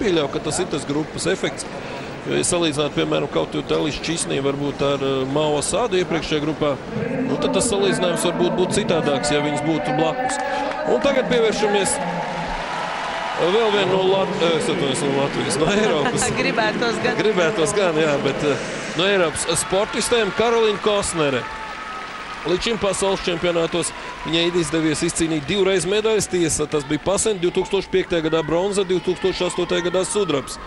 nepieļauju, ka tas ir tas grupas efekts. Jo, ja salīdzināt, piemēram, kaut ko Telišu Čisnī varbūt ar Mao Asādu iepriekšējā grupā, nu, tad tas salīdzinājums varbūt būtu citādāks, ja viņas būtu blakus. Un tagad pievēršamies vēl vienu no Latvijas, no Eiropas. Gribētos gan, jā, bet no Eiropas sportistēm Karolīna Kosnere. Līdz šim pasaules čempionātos viņai izdevies izcīnīt 2 reizes medaļas, tiesa, tas bija pasen, 2005. gadā bronza, 2008. gadā sudrabs.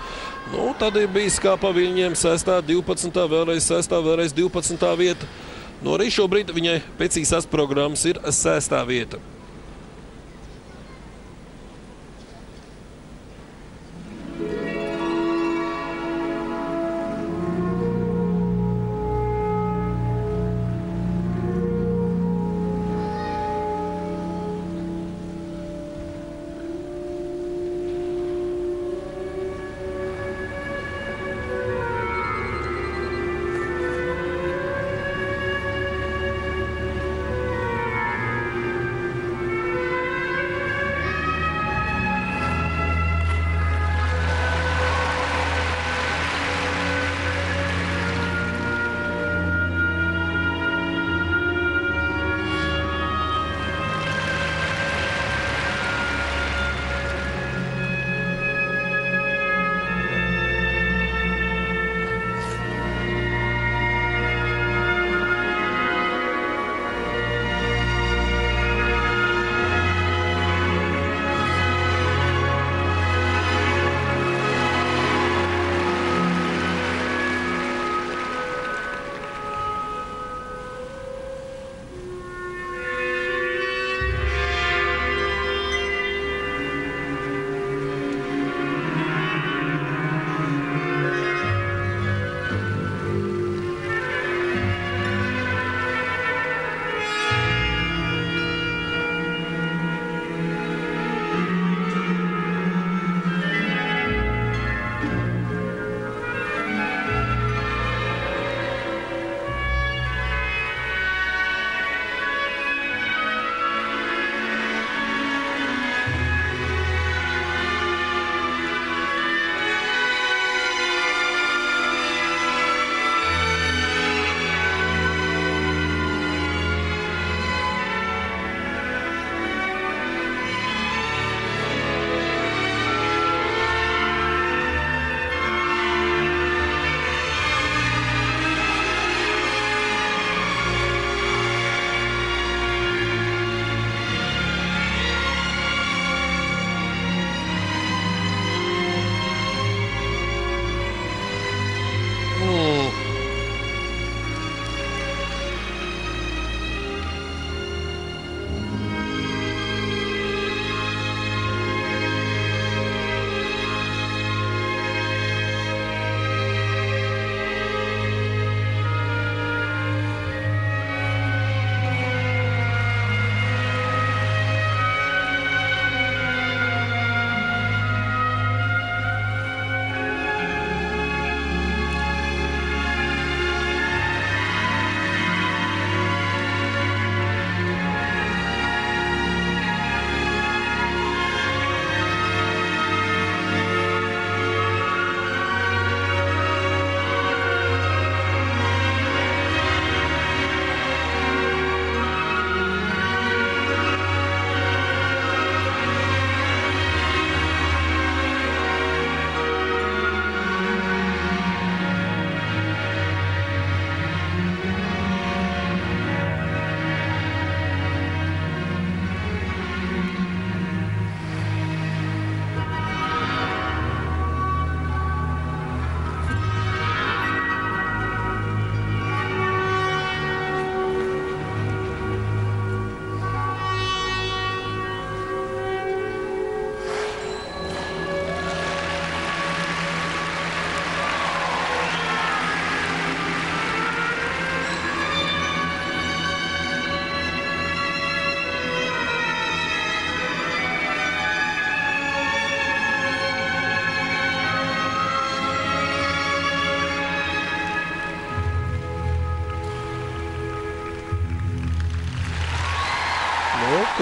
Nu, tad ir bijis kā pa viņiem 6., 12., vēlreiz 6., vēlreiz 12. vieta. Nu, arī šobrīd viņai pēc īsās programmas ir 6. vieta.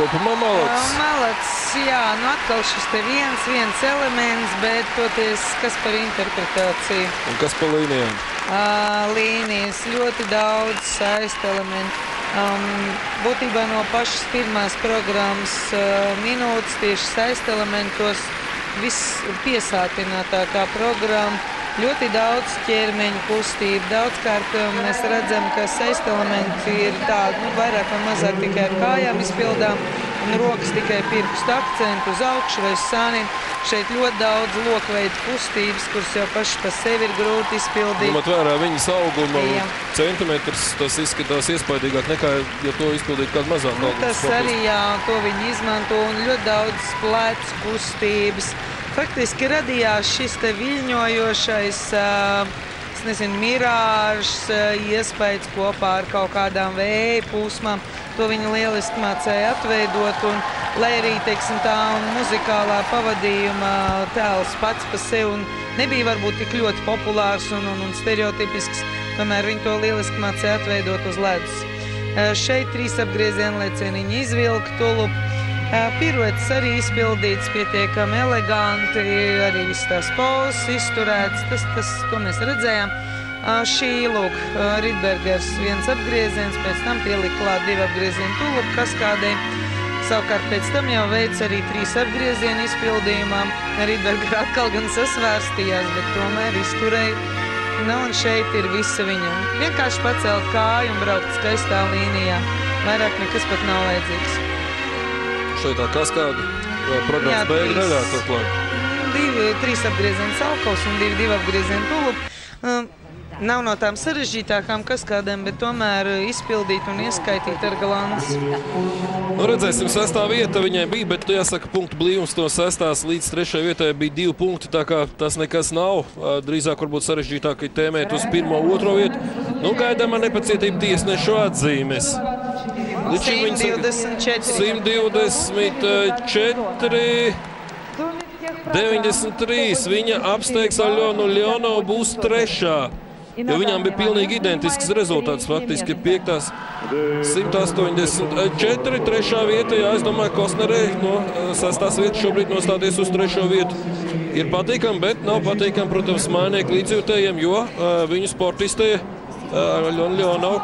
kopumā malacis. Malacis, jā, nu atkal šis te viens elements, bet toties, kas par interpretāciju? Un kas par līnijām? Līnijas, ļoti daudz saista elementu. Būtībā no pašas pirmās programmas minūtes tieši saista elementos viss piesātinātākā programma. Ļoti daudz ķermeņa kustību. Daudzkārt mēs redzam, ka saista elementi ir tādi, nu, vairāk vai mazāk tikai ar kājām izpildām, un rokas tikai pirkstu akcentu uz augšu vai uz sāniem. Šeit ļoti daudz lokveidu kustības, kuras jau paši pa sevi ir grūti izpildīt. Ņemot vērā viņas auguma centimetrus, tas izskatās iespaidīgāk nekā, ja to izpildītu kādu mazāk auguma Tas arī, jā, to viņi izmanto, un ļoti daudz plecu kustības. Faktiski radījās šis te viļņojošais, es nezinu, mirāžs, iespējas kopā ar kaut kādām vēja plūsmām. To viņi lieliski mācēja atveidot, un lai arī, teiksim, tā muzikālā pavadījuma tēls pats pa sevi nebija varbūt tik ļoti populārs un stereotipisks, tomēr viņi to lieliski mācēja atveidot uz ledus. Šeit 3 apgriezienu lecieniņi izvilka tulupu. Piruetes arī izpildīts pietiekami eleganti, arī viss tās pozas izturēts, to mēs redzējām. Šī, lūk, Rydbergers 1 apgrieziens, pēc tam pielika klāt 2 apgriezienu tulupu kaskādē. Savukārt pēc tam jau veids arī 3 apgriezienu izpildījumā. Rydberger atkal gan sasvērstījās, bet tomēr izturēja. Nu, un šeit ir visa viņa. Vienkārši pacelt kāju un braukt skaistā līnijā. Vairāk nekas pat nav vajadzīgs. Šeit tā kaskāda programmas beigu daļā turklāt. 3 apgriezienu salkaus un 2 apgriezienu tulupu. Nav no tām sarežģītākām kaskādēm, bet tomēr izpildīt un ieskaitīt ar galanci. Nu, redzēsim, 6. vieta viņai bija, bet jāsaka, punktu blīvums no 6. līdz 3. vietai bija 2 punkti, tā kā tas nekas nav. Drīzāk varbūt sarežģītāk ir tēmēt uz 1. un 2. vietu. Nu, gaidām ar nepacietību tiesnešu atzīmes. 124, 93. Viņa apsteigs Aļonu Ļonovu, būs 3. Jo viņām bija pilnīgi identisks rezultāts. Faktiski ir 5. 184. 3. vieta. Jā, es domāju, Kostnerē no 6. vietas šobrīd nostāties uz 3. vietu. Ir patīkami, bet nav patīkami, protams, mainīgi līdzjūtējiem, jo viņu sportistē Aļonu Ļonovu